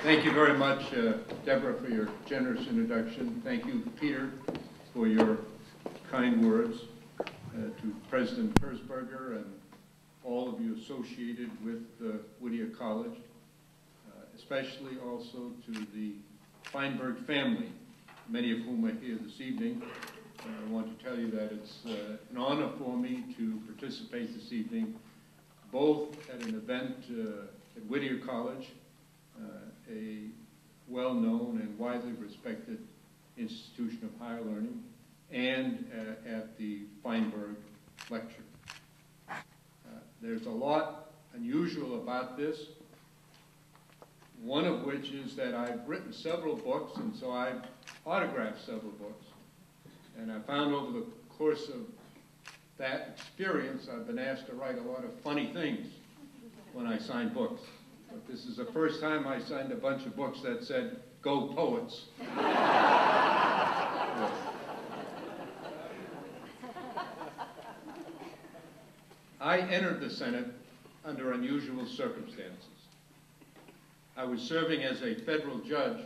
Thank you very much, Deborah, for your generous introduction. Thank you, Peter, for your kind words. To President Herzberger and all of you associated with Whittier College, especially also to the Feinberg family, many of whom are here this evening. I want to tell you that it's an honor for me to participate this evening, both at an event at Whittier College, a well-known and widely respected institution of higher learning, and at the Feinberg Lecture. There's a lot unusual about this, one of which is that I've written several books, and so I've autographed several books. And I found over the course of that experience, I've been asked to write a lot of funny things when I sign books. But this is the first time I signed a bunch of books that said, "Go Poets." I entered the Senate under unusual circumstances. I was serving as a federal judge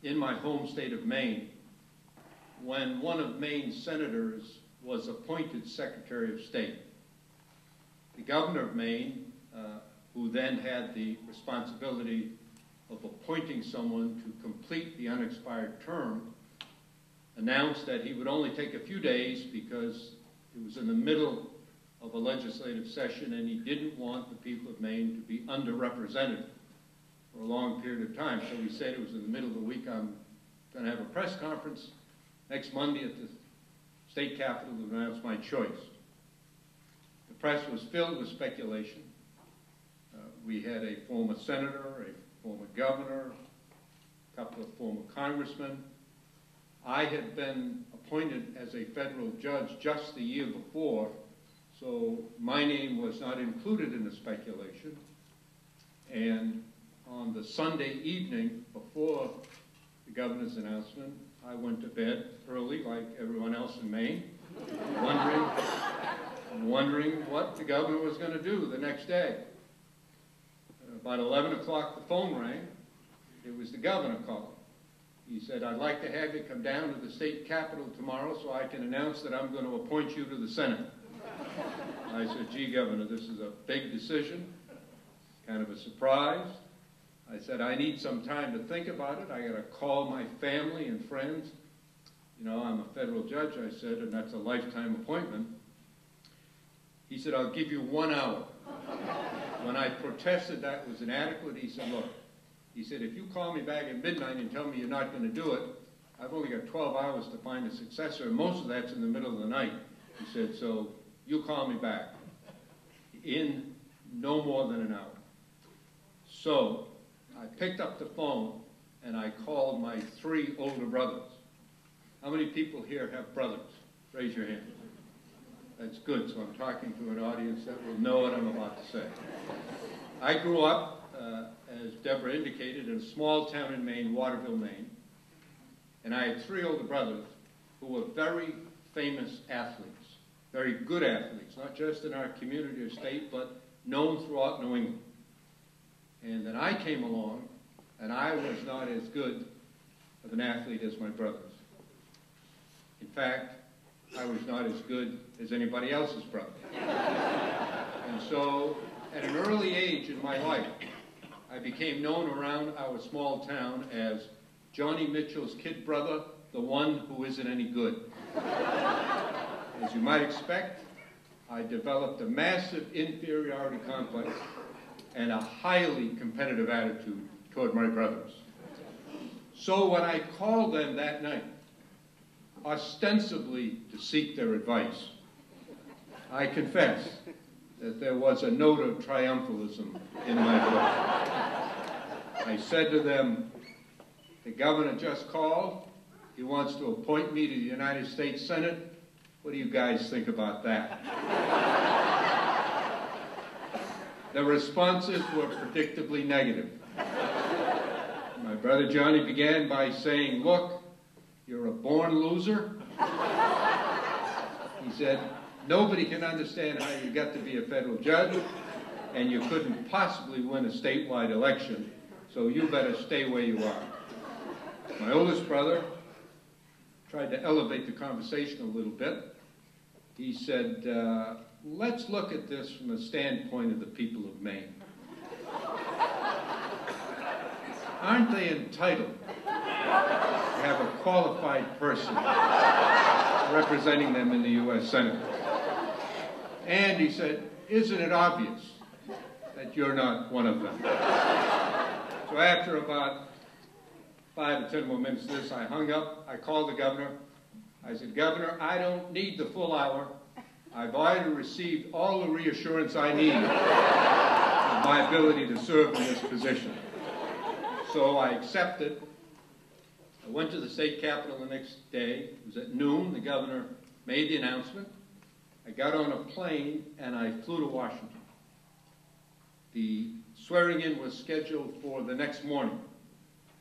in my home state of Maine when one of Maine's senators was appointed Secretary of State. The governor of Maine, who then had the responsibility of appointing someone to complete the unexpired term, announced that he would only take a few days because it was in the middle of a legislative session and he didn't want the people of Maine to be underrepresented for a long period of time. So he said it was in the middle of the week, I'm going to have a press conference next Monday at the state capitol to announce my choice. The press was filled with speculation. We had a former senator, a former governor, a couple of former congressmen. I had been appointed as a federal judge just the year before, so my name was not included in the speculation. And on the Sunday evening before the governor's announcement, I went to bed early, like everyone else in Maine, wondering what the governor was going to do the next day. About 11 o'clock, the phone rang. It was the governor calling. He said, "I'd like to have you come down to the state capitol tomorrow so I can announce that I'm going to appoint you to the Senate." I said, "Gee, Governor, this is a big decision, kind of a surprise." I said, "I need some time to think about it. I got to call my family and friends. You know, I'm a federal judge," I said, "and that's a lifetime appointment." He said, "I'll give you 1 hour." When I protested that was inadequate, he said, "Look," he said, "if you call me back at midnight and tell me you're not going to do it, I've only got 12 hours to find a successor, and most of that's in the middle of the night." He said, "So you call me back in no more than an hour." So I picked up the phone and I called my 3 older brothers. How many people here have brothers? Raise your hand. That's good, so I'm talking to an audience that will know what I'm about to say. I grew up, as Deborah indicated, in a small town in Maine, Waterville, Maine, and I had 3 older brothers who were very famous athletes, very good athletes, not just in our community or state, but known throughout New England. And then I came along, and I was not as good of an athlete as my brothers. In fact, I was not as good as anybody else's brother. And so, at an early age in my life, I became known around our small town as Johnny Mitchell's kid brother, the one who isn't any good. As you might expect, I developed a massive inferiority complex and a highly competitive attitude toward my brothers. So when I called them that night, ostensibly to seek their advice, I confess that there was a note of triumphalism in my voice. I said to them, "The governor just called. He wants to appoint me to the United States Senate. What do you guys think about that?" The responses were predictably negative. My brother Johnny began by saying, "Look, you're a born loser." He said, "Nobody can understand how you got to be a federal judge, and you couldn't possibly win a statewide election, so you better stay where you are. My oldest brother tried to elevate the conversation a little bit. He said, let's look at this from the standpoint of the people of Maine. Aren't they entitled to have a qualified person representing them in the U.S. Senate? And he said, isn't it obvious that you're not one of them? So after about 5 or 10 more minutes of this, I hung up, I called the governor. I said, Governor, I don't need the full hour. I've already received all the reassurance I need of my ability to serve in this position. So I accepted. I went to the state capitol the next day. It was at noon. The governor made the announcement. I got on a plane and I flew to Washington. The swearing-in was scheduled for the next morning.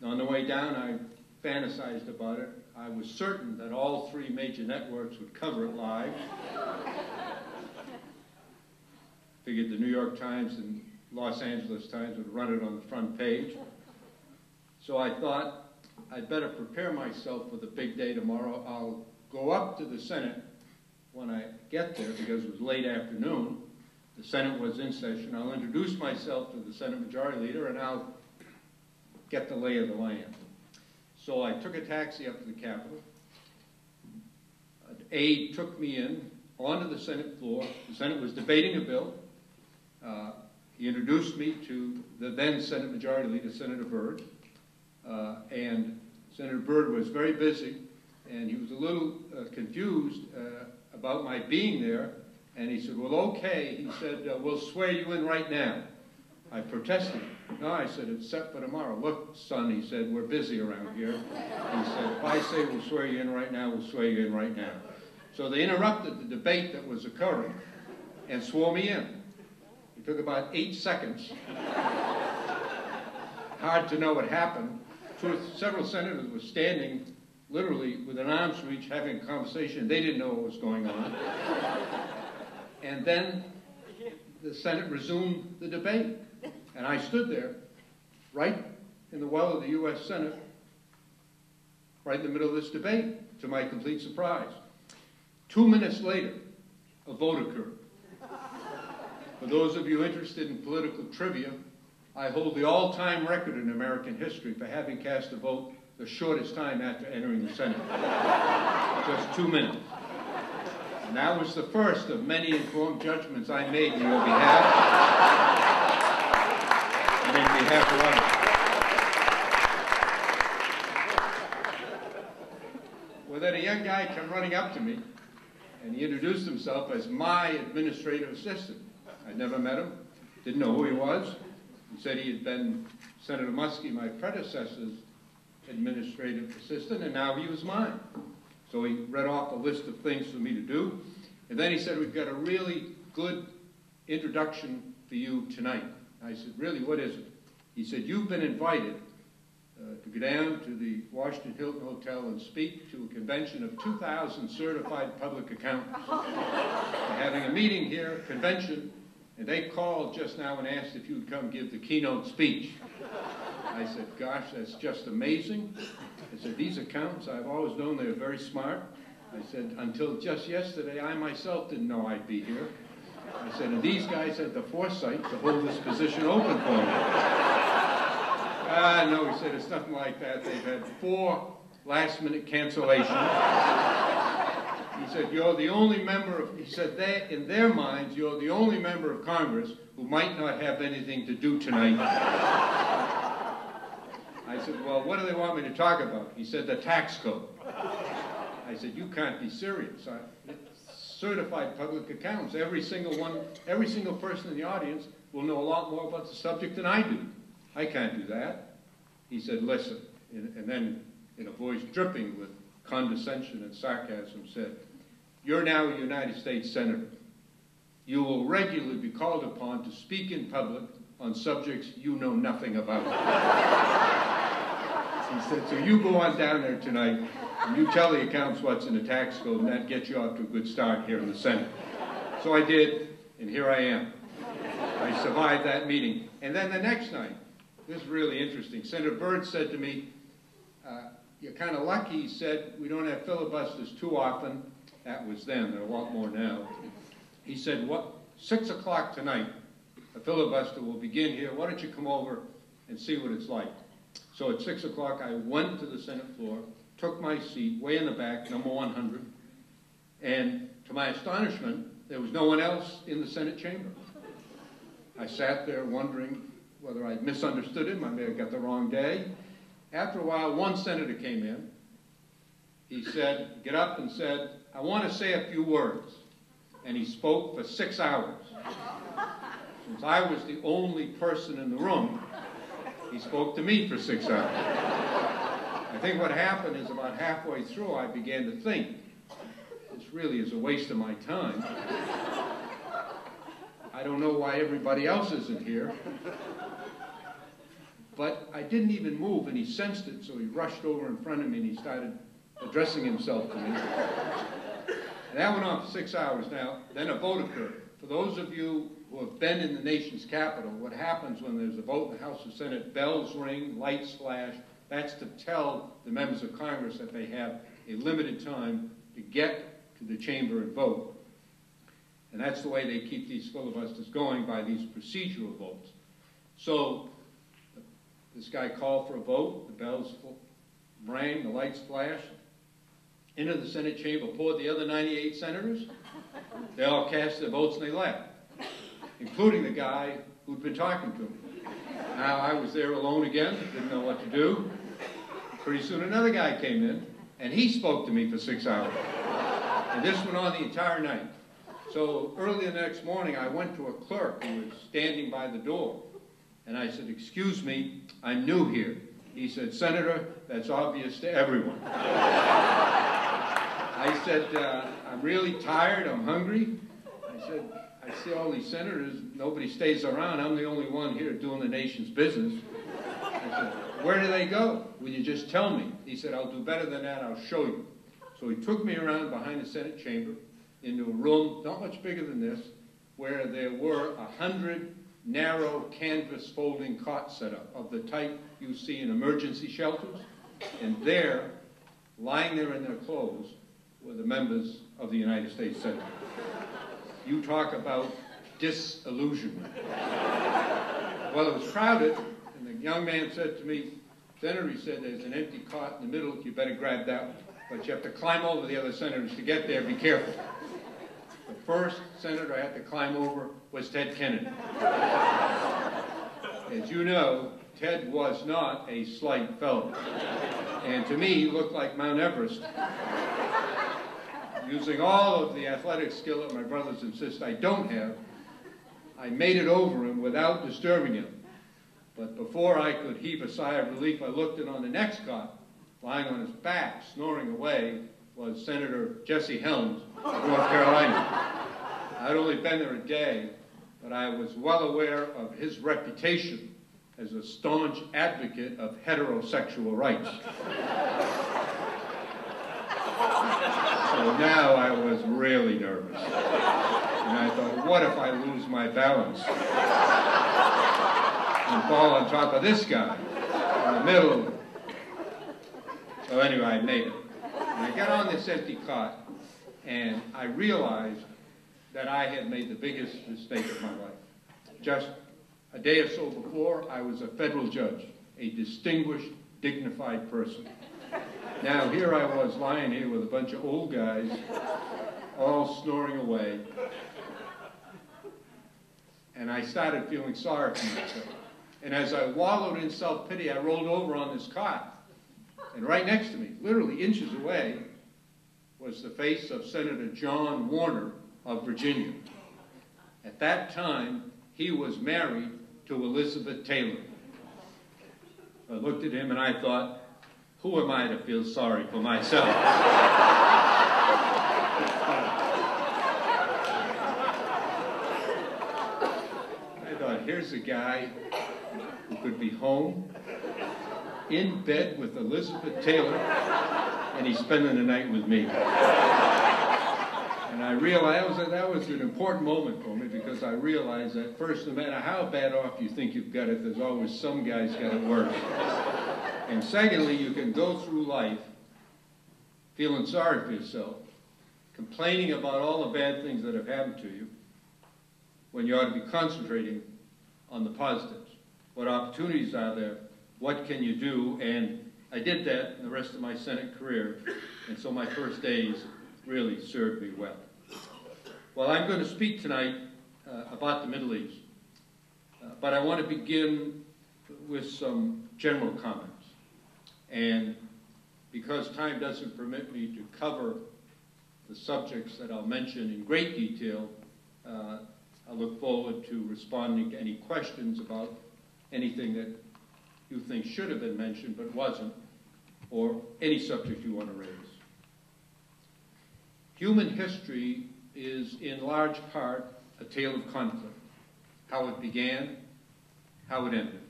On the way down, I fantasized about it. I was certain that all 3 major networks would cover it live. Figured the New York Times and Los Angeles Times would run it on the front page. So I thought, I'd better prepare myself for the big day tomorrow. I'll go up to the Senate when I get there, because it was late afternoon. The Senate was in session. I'll introduce myself to the Senate Majority Leader, and I'll get the lay of the land. So I took a taxi up to the Capitol. An aide took me in onto the Senate floor. The Senate was debating a bill. He introduced me to the then Senate Majority Leader, Senator Byrd. And Senator Byrd was very busy, and he was a little confused about my being there. And he said, well, okay. He said, we'll swear you in right now. I protested. No, I said, it's set for tomorrow. Look, son, he said, we're busy around here. He said, if I say we'll swear you in right now, we'll swear you in right now. So they interrupted the debate that was occurring and swore me in. It took about 8 seconds. Hard to know what happened. Several senators were standing literally with an arm's reach having a conversation. They didn't know what was going on. And then the Senate resumed the debate. And I stood there, right in the well of the U.S. Senate, right in the middle of this debate, to my complete surprise. 2 minutes later, a vote occurred. For those of you interested in political trivia, I hold the all-time record in American history for having cast a vote the shortest time after entering the Senate. Just 2 minutes. And that was the first of many informed judgments I made in your behalf and in behalf of others. Well, then a young guy came running up to me, and he introduced himself as my administrative assistant. I'd never met him, didn't know who he was. He said he had been Senator Muskie, my predecessor's administrative assistant, and now he was mine. So he read off a list of things for me to do. And then he said, we've got a really good introduction for you tonight. I said, really, what is it? He said, you've been invited to go down to the Washington Hilton Hotel and speak to a convention of 2,000 certified public accountants. They're having a meeting here, a convention, and they called just now and asked if you'd come give the keynote speech. I said, gosh, that's just amazing. I said, these accountants, I've always known they're very smart. I said, until just yesterday, I myself didn't know I'd be here. I said, and these guys had the foresight to hold this position open for me. No, he said, it's nothing like that. They've had 4 last-minute cancellations. He said, you're the only member of, he said, in their minds, you're the only member of Congress who might not have anything to do tonight. I said, well, what do they want me to talk about? He said, the tax code. I said, you can't be serious. Certified public accounts. Every single person in the audience will know a lot more about the subject than I do. I can't do that. He said, listen, and then in a voice dripping with condescension and sarcasm said, you're now a United States Senator. You will regularly be called upon to speak in public on subjects you know nothing about. He said, so you go on down there tonight and you tell the accountants what's in the tax code, and that gets you off to a good start here in the Senate. So I did, and here I am. I survived that meeting. And then the next night, This is really interesting. Senator Byrd said to me, you're kind of lucky, he said, we don't have filibusters too often. That was then, there are a lot more now. He said, 6 o'clock tonight, a filibuster will begin here. Why don't you come over and see what it's like? So at 6 o'clock, I went to the Senate floor, took my seat way in the back, number 100, and to my astonishment, there was no one else in the Senate chamber. I sat there wondering whether I'd misunderstood him, I may have got the wrong day. After a while, one senator came in. He said, get up and said, I want to say a few words. And he spoke for 6 hours. Since I was the only person in the room, he spoke to me for 6 hours. I think what happened is about halfway through, I began to think, this really is a waste of my time. I don't know why everybody else isn't here. But I didn't even move, and he sensed it, so he rushed over in front of me and he started addressing himself to me. And that went on for 6 hours. Now, then a vote occurred. For those of you who have been in the nation's capital, what happens when there's a vote in the House or Senate, bells ring, lights flash. That's to tell the members of Congress that they have a limited time to get to the chamber and vote. And that's the way they keep these filibusters going, by these procedural votes. So this guy called for a vote, the bells rang, the lights flashed. Into the Senate chamber poured the other 98 senators. They all cast their votes and they left, including the guy who'd been talking to me. Now I was there alone again, didn't know what to do. Pretty soon another guy came in, and he spoke to me for 6 hours. And this went on the entire night. So early the next morning, I went to a clerk who was standing by the door. And I said, excuse me, I'm new here. He said, Senator, that's obvious to everyone. I said, I'm really tired, I'm hungry. I said, I see all these senators, nobody stays around, I'm the only one here doing the nation's business. I said, where do they go? Will you just tell me? He said, I'll do better than that, I'll show you. So he took me around behind the Senate chamber into a room not much bigger than this, where there were 100 narrow canvas folding cots set up of the type you see in emergency shelters. And there, lying there in their clothes, were the members of the United States Senate. You talk about disillusionment. Well, it was crowded, and the young man said to me, Senator, he said, there's an empty cot in the middle, you better grab that one. But you have to climb over the other senators to get there, be careful. The first senator I had to climb over was Ted Kennedy. As you know, Ted was not a slight fellow. And to me, he looked like Mount Everest. Using all of the athletic skill that my brothers and sisters I don't have, I made it over him without disturbing him. But before I could heave a sigh of relief, I looked, and on the next cot, lying on his back, snoring away, was Senator Jesse Helms of North Carolina. I'd only been there a day, but I was well aware of his reputation as a staunch advocate of heterosexual rights. So now I was really nervous. And I thought, what if I lose my balance and fall on top of this guy in the middle? So anyway, I made it. And I got on this empty cot, and I realized that I had made the biggest mistake of my life. Just a day or so before, I was a federal judge, a distinguished, dignified person. Now here I was lying here with a bunch of old guys, all snoring away, and I started feeling sorry for myself. And as I wallowed in self-pity, I rolled over on this cot. And right next to me, literally inches away, was the face of Senator John Warner of Virginia. At that time, he was married to Elizabeth Taylor. I looked at him and I thought, who am I to feel sorry for myself? I thought, here's a guy who could be home, in bed with Elizabeth Taylor, and he's spending the night with me. And And I realized that was an important moment for me, because I realized that first, no matter how bad off you think you've got it, there's always some guy's got it worse. And secondly, you can go through life feeling sorry for yourself, complaining about all the bad things that have happened to you, when you ought to be concentrating on the positives. What opportunities are there? What can you do? And I did that in the rest of my Senate career, and so my first days really served me well. Well, I'm going to speak tonight about the Middle East, but I want to begin with some general comments. And because time doesn't permit me to cover the subjects that I'll mention in great detail, I look forward to responding to any questions about anything that you think should have been mentioned but wasn't, or any subject you want to raise. Human history is in large part a tale of conflict, how it began, how it ended.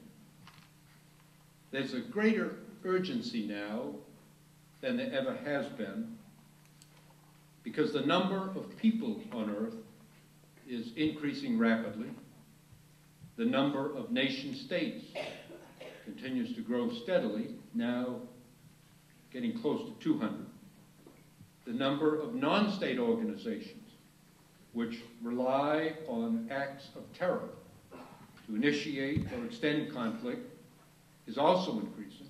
There's a greater urgency now than there ever has been, because the number of people on Earth is increasing rapidly. The number of nation states continues to grow steadily, now getting close to 200. The number of non-state organizations which rely on acts of terror to initiate or extend conflict is also increasing.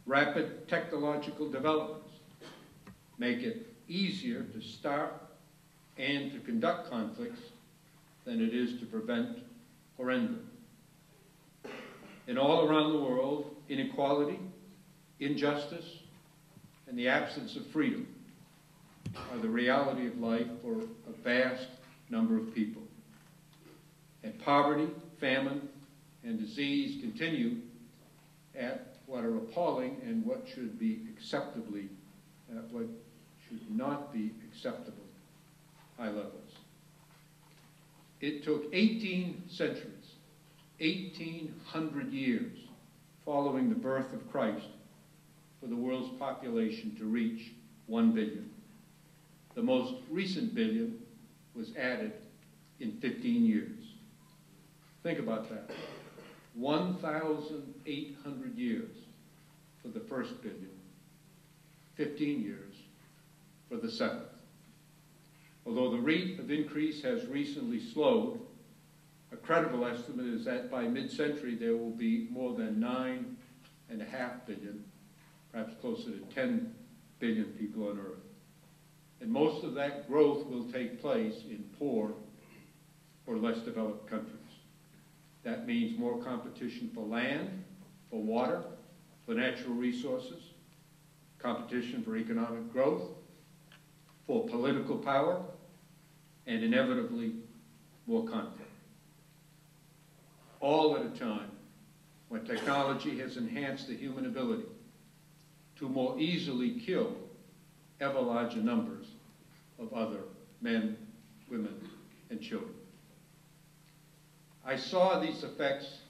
Rapid technological developments make it easier to start and to conduct conflicts than it is to prevent or end them. And all around the world, inequality, injustice, and the absence of freedom are the reality of life for a vast number of people. And poverty, famine, and disease continue at what are appalling and what should be acceptably, what should not be acceptable high levels. It took 18 centuries, 1,800 years following the birth of Christ for the world's population to reach 1 billion. The most recent billion was added in 15 years. Think about that. 1,800 years for the first billion, 15 years for the seventh. Although the rate of increase has recently slowed, a credible estimate is that by mid-century there will be more than 9.5 billion, perhaps closer to 10 billion people on Earth. And most of that growth will take place in poor or less developed countries. That means more competition for land, for water, for natural resources, competition for economic growth, for political power, and inevitably more conflict. All at a time when technology has enhanced the human ability to more easily kill ever larger numbers of other men, women, and children. I saw these effects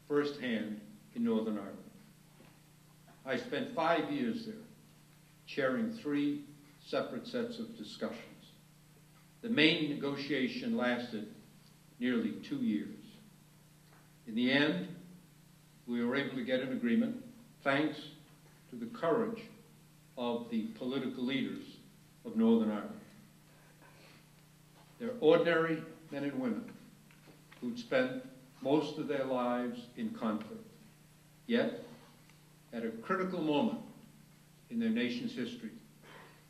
firsthand in Northern Ireland. I spent 5 years there, chairing 3 separate sets of discussions. The main negotiation lasted nearly 2 years. In the end, we were able to get an agreement thanks to the courage of the political leaders of Northern Ireland. They're ordinary men and women who'd spent most of their lives in conflict. Yet, at a critical moment in their nation's history,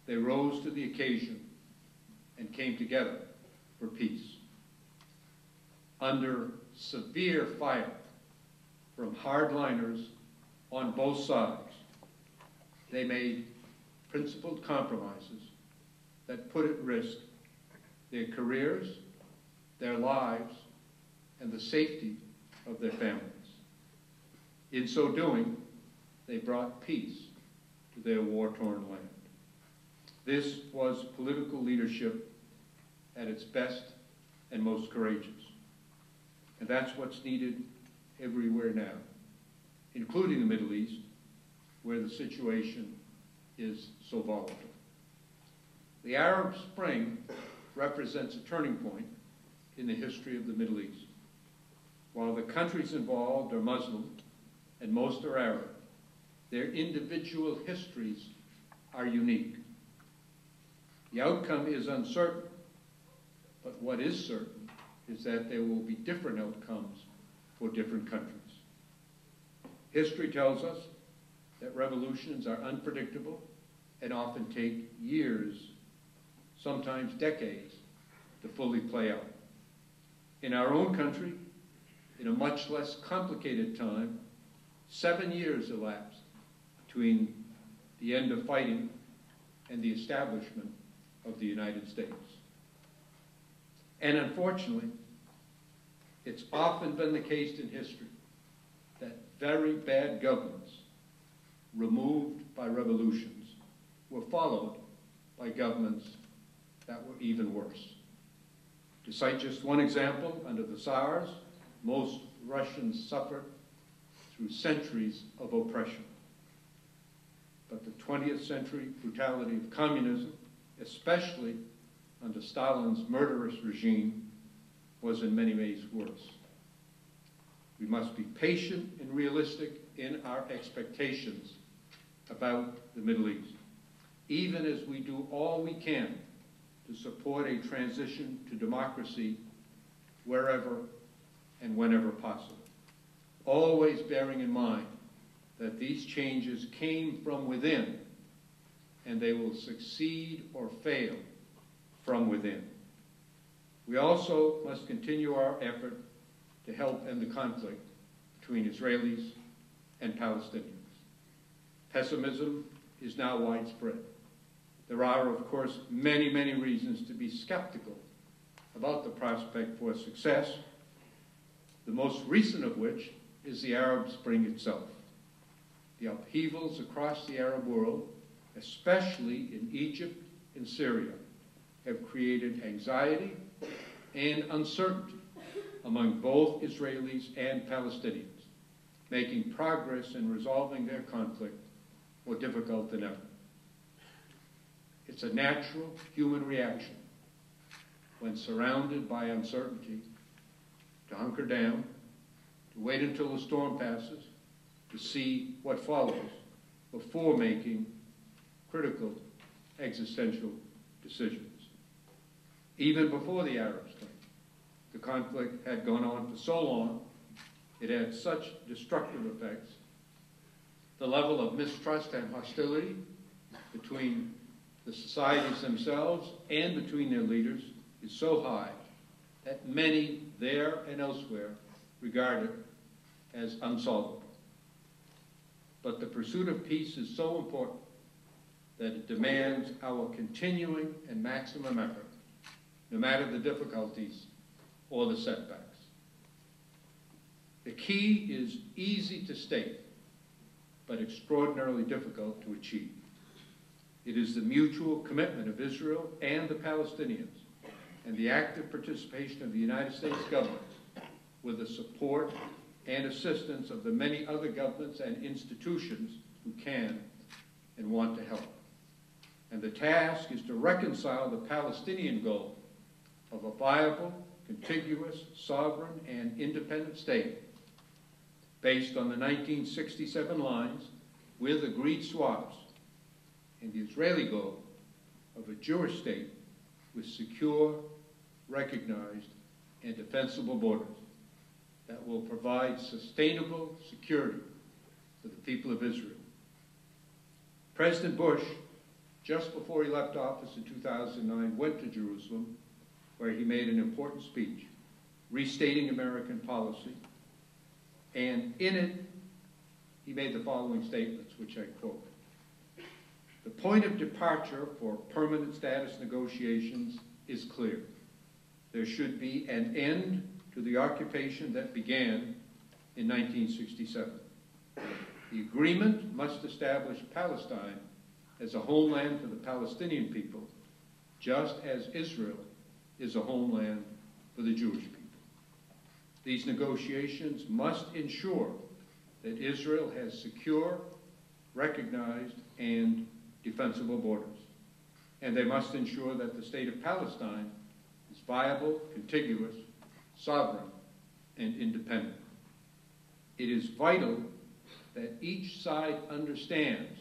they rose to the occasion and came together for peace. Under severe fire from hardliners on both sides, they made principled compromises that put at risk their careers, their lives, and the safety of their families. In so doing, they brought peace to their war-torn land. This was political leadership at its best and most courageous. And that's what's needed everywhere now, including the Middle East, where the situation is so volatile. The Arab Spring represents a turning point in the history of the Middle East. While the countries involved are Muslim and most are Arab, their individual histories are unique. The outcome is uncertain, but what is certain is that there will be different outcomes for different countries. History tells us that revolutions are unpredictable and often take years, sometimes decades, to fully play out. In our own country, in a much less complicated time, 7 years elapsed between the end of fighting and the establishment of the United States. And unfortunately, it's often been the case in history that very bad governments, removed by revolutions, were followed by governments that were even worse. To cite just one example, under the Tsars, most Russians suffered through centuries of oppression. But the 20th century brutality of communism, especially under Stalin's murderous regime, was in many ways worse. We must be patient and realistic in our expectations about the Middle East, even as we do all we can to support a transition to democracy wherever and whenever possible, always bearing in mind that these changes came from within and they will succeed or fail from within. We also must continue our effort to help end the conflict between Israelis and Palestinians. Pessimism is now widespread. There are, of course, many, many reasons to be skeptical about the prospect for success, the most recent of which is the Arab Spring itself. The upheavals across the Arab world, especially in Egypt and Syria, have created anxiety and uncertainty among both Israelis and Palestinians, making progress in resolving their conflict more difficult than ever. It's a natural human reaction when surrounded by uncertainty to hunker down, to wait until the storm passes, to see what follows before making critical existential decisions. Even before the Arab Spring, the conflict had gone on for so long, it had such destructive effects. The level of mistrust and hostility between the societies themselves and between their leaders is so high that many there and elsewhere regard it as unsolvable. But the pursuit of peace is so important that it demands our continuing and maximum effort, no matter the difficulties or the setbacks. The key is easy to state, but extraordinarily difficult to achieve. It is the mutual commitment of Israel and the Palestinians and the active participation of the United States government with the support and assistance of the many other governments and institutions who can and want to help. And the task is to reconcile the Palestinian goal of a viable, contiguous, sovereign, and independent state based on the 1967 lines with agreed swaps, and the Israeli goal of a Jewish state with secure, recognized, and defensible borders that will provide sustainable security for the people of Israel. President Bush, just before he left office in 2009, went to Jerusalem, where he made an important speech, restating American policy, and in it, he made the following statements, which I quote. The point of departure for permanent status negotiations is clear. There should be an end to the occupation that began in 1967. The agreement must establish Palestine as a homeland for the Palestinian people, just as Israel is a homeland for the Jewish people. These negotiations must ensure that Israel has secure, recognized, and defensible borders, and they must ensure that the state of Palestine is viable, contiguous, sovereign, and independent. It is vital that each side understands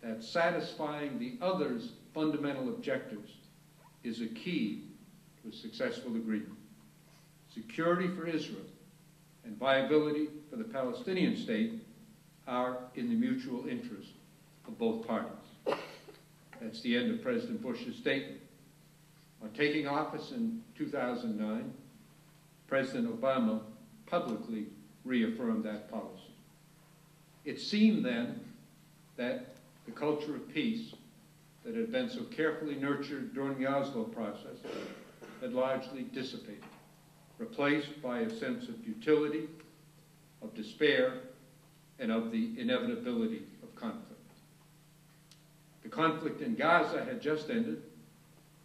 that satisfying the other's fundamental objectives is a key to a successful agreement. Security for Israel and viability for the Palestinian state are in the mutual interest of both parties. That's the end of President Bush's statement. On taking office in 2009, President Obama publicly reaffirmed that policy. It seemed then that the culture of peace that had been so carefully nurtured during the Oslo process had largely dissipated, replaced by a sense of futility, of despair, and of the inevitability of conflict. The conflict in Gaza had just ended,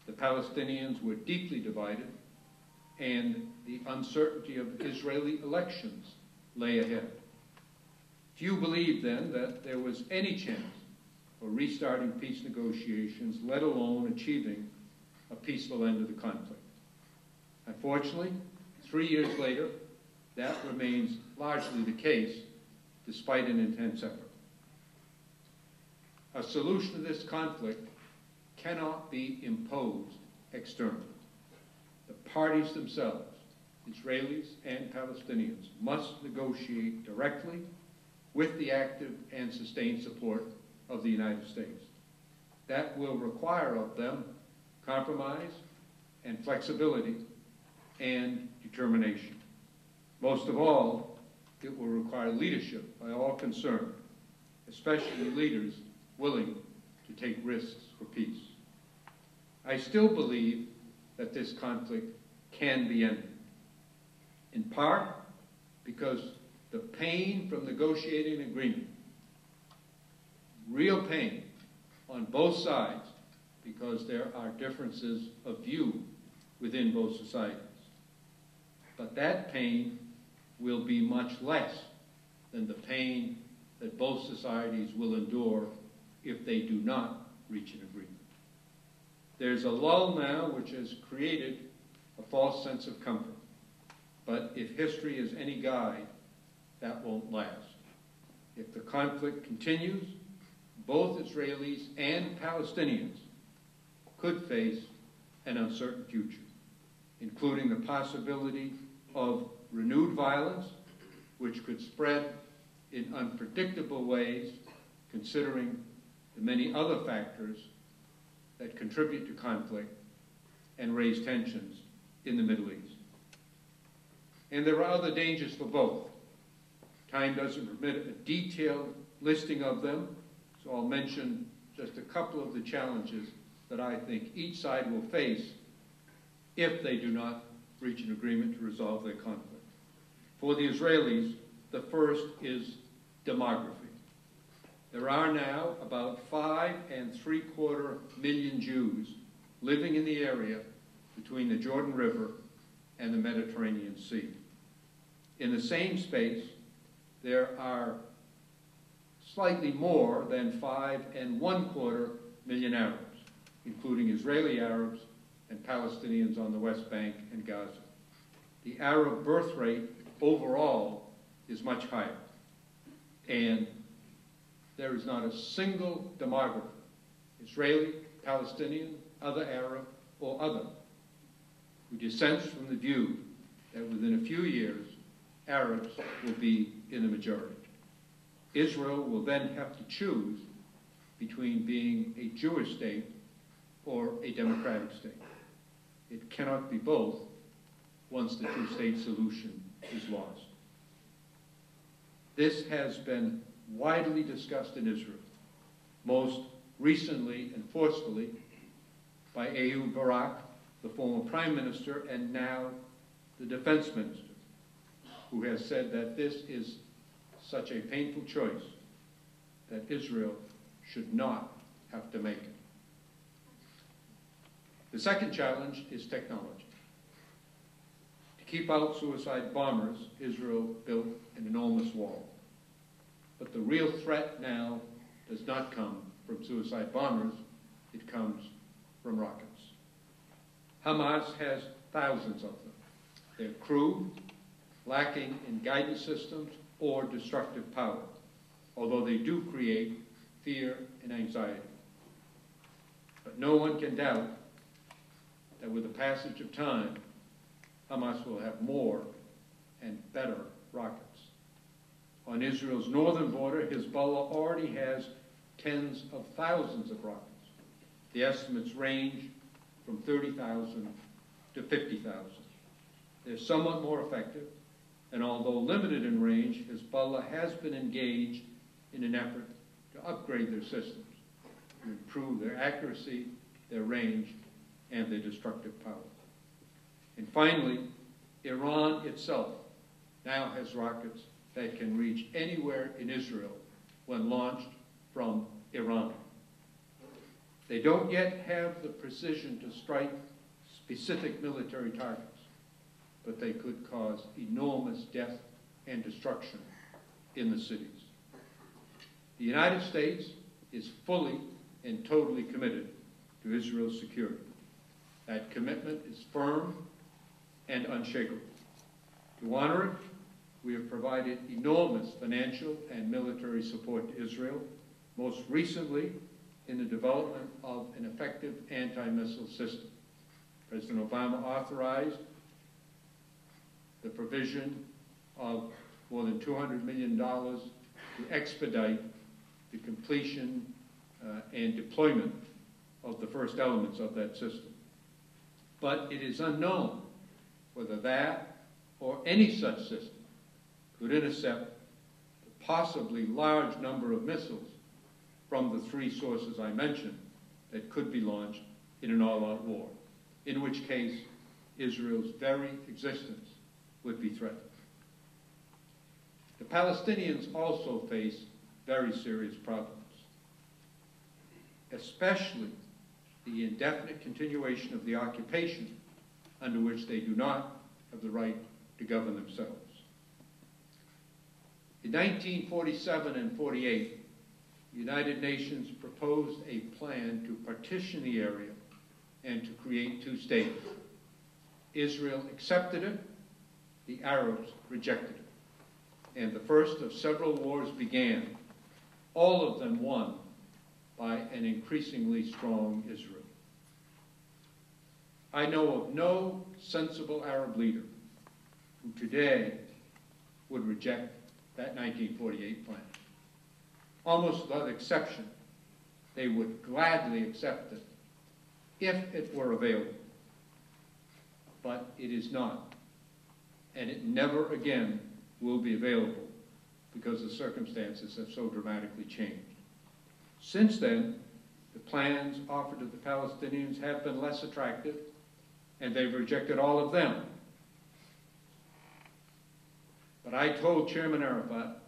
the Palestinians were deeply divided, and the uncertainty of Israeli elections lay ahead. Few believed then that there was any chance for restarting peace negotiations, let alone achieving a peaceful end of the conflict. Unfortunately, 3 years later, that remains largely the case, despite an intense effort. A solution to this conflict cannot be imposed externally. The parties themselves, Israelis and Palestinians, must negotiate directly with the active and sustained support of the United States. That will require of them compromise and flexibility and determination. Most of all, it will require leadership by all concerned, especially leaders willing to take risks for peace. I still believe that this conflict can be ended, in part because the pain from negotiating an agreement, real pain on both sides, because there are differences of view within both societies. But that pain will be much less than the pain that both societies will endure if they do not reach an agreement. There's a lull now which has created a false sense of comfort. But if history is any guide, that won't last. If the conflict continues, both Israelis and Palestinians could face an uncertain future, including the possibility of renewed violence, which could spread in unpredictable ways, considering the many other factors that contribute to conflict and raise tensions in the Middle East. And there are other dangers for both. Time doesn't permit a detailed listing of them, so I'll mention just a couple of the challenges that I think each side will face if they do not reach an agreement to resolve their conflict. For the Israelis, the first is demography. There are now about 5.75 million Jews living in the area between the Jordan River and the Mediterranean Sea. In the same space, there are slightly more than 5.25 million Arabs, including Israeli Arabs and Palestinians on the West Bank and Gaza. The Arab birth rate overall is much higher, and there is not a single demographer, Israeli, Palestinian, other Arab, or other, who dissents from the view that within a few years, Arabs will be in the majority. Israel will then have to choose between being a Jewish state or a democratic state. It cannot be both once the two-state solution is lost. This has been widely discussed in Israel, most recently and forcefully by Ehud Barak, the former prime minister and now the defense minister, who has said that this is such a painful choice that Israel should not have to make it. The second challenge is technology. To keep out suicide bombers, Israel built an enormous wall. But the real threat now does not come from suicide bombers, it comes from rockets. Hamas has thousands of them. They're crude, lacking in guidance systems or destructive power, although they do create fear and anxiety. But no one can doubt that with the passage of time, Hamas will have more and better rockets. On Israel's northern border, Hezbollah already has tens of thousands of rockets. The estimates range from 30,000 to 50,000. They're somewhat more effective, and although limited in range, Hezbollah has been engaged in an effort to upgrade their systems, to improve their accuracy, their range, and their destructive power. And finally, Iran itself now has rockets that can reach anywhere in Israel when launched from Iran. They don't yet have the precision to strike specific military targets, but they could cause enormous death and destruction in the cities. The United States is fully and totally committed to Israel's security. That commitment is firm and unshakable. To honor it, we have provided enormous financial and military support to Israel, most recently in the development of an effective anti-missile system. President Obama authorized the provision of more than $200 million to expedite the completion and deployment of the first elements of that system. But it is unknown whether that or any such system could intercept the possibly large number of missiles from the three sources I mentioned that could be launched in an all-out war, in which case Israel's very existence would be threatened. The Palestinians also face very serious problems, especially the indefinite continuation of the occupation under which they do not have the right to govern themselves. In 1947 and 48, the United Nations proposed a plan to partition the area and to create two states. Israel accepted it, the Arabs rejected it, and the first of several wars began, all of them won by an increasingly strong Israel. I know of no sensible Arab leader who today would reject that 1948 plan. Almost without exception, they would gladly accept it if it were available. But it is not, and it never again will be available because the circumstances have so dramatically changed. Since then, the plans offered to the Palestinians have been less attractive, and they've rejected all of them. But I told Chairman Arafat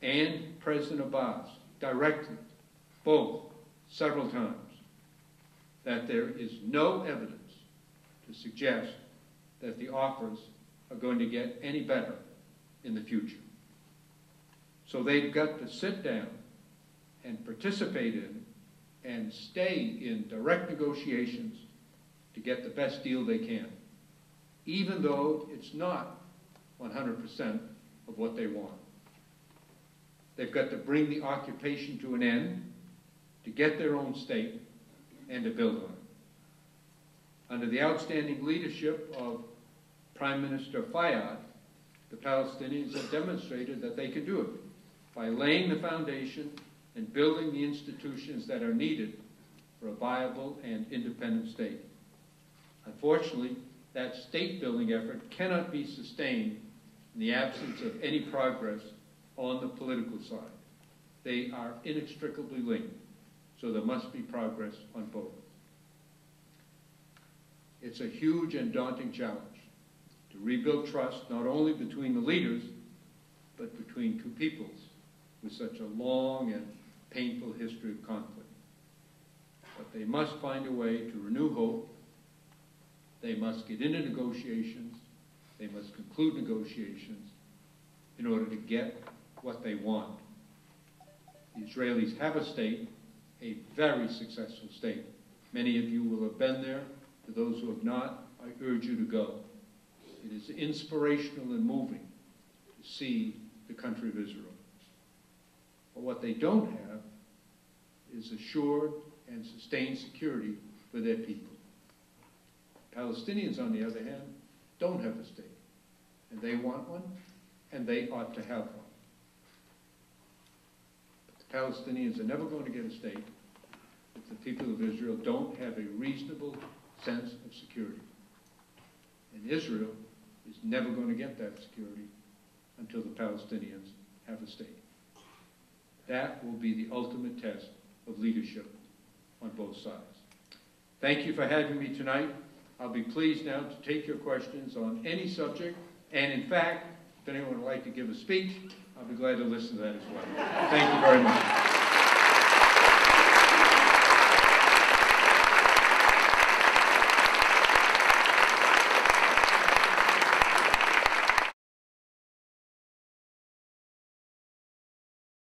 and President Abbas directly, both, several times, that there is no evidence to suggest that the offers are going to get any better in the future. So they've got to sit down and participate in and stay in direct negotiations to get the best deal they can, even though it's not 100% of what they want. They've got to bring the occupation to an end, to get their own state, and to build on it. Under the outstanding leadership of Prime Minister Fayyad, the Palestinians have demonstrated that they can do it by laying the foundation and building the institutions that are needed for a viable and independent state. Unfortunately, that state-building effort cannot be sustained in the absence of any progress on the political side. They are inextricably linked, so there must be progress on both. It's a huge and daunting challenge to rebuild trust not only between the leaders, but between two peoples with such a long and painful history of conflict. But they must find a way to renew hope. They must get into negotiations. They must conclude negotiations in order to get what they want. The Israelis have a state, a very successful state, Many of you will have been there. To those who have not, I urge you to go. It is inspirational and moving to see the country of Israel. But what they don't have is assured and sustained security for their people. Palestinians, on the other hand, don't have a state. And they want one, and they ought to have one. But the Palestinians are never going to get a state if the people of Israel don't have a reasonable sense of security. And Israel is never going to get that security until the Palestinians have a state. That will be the ultimate test of leadership on both sides. Thank you for having me tonight. I'll be pleased now to take your questions on any subject, and in fact, if anyone would like to give a speech, I'll be glad to listen to that as well. Thank you very much.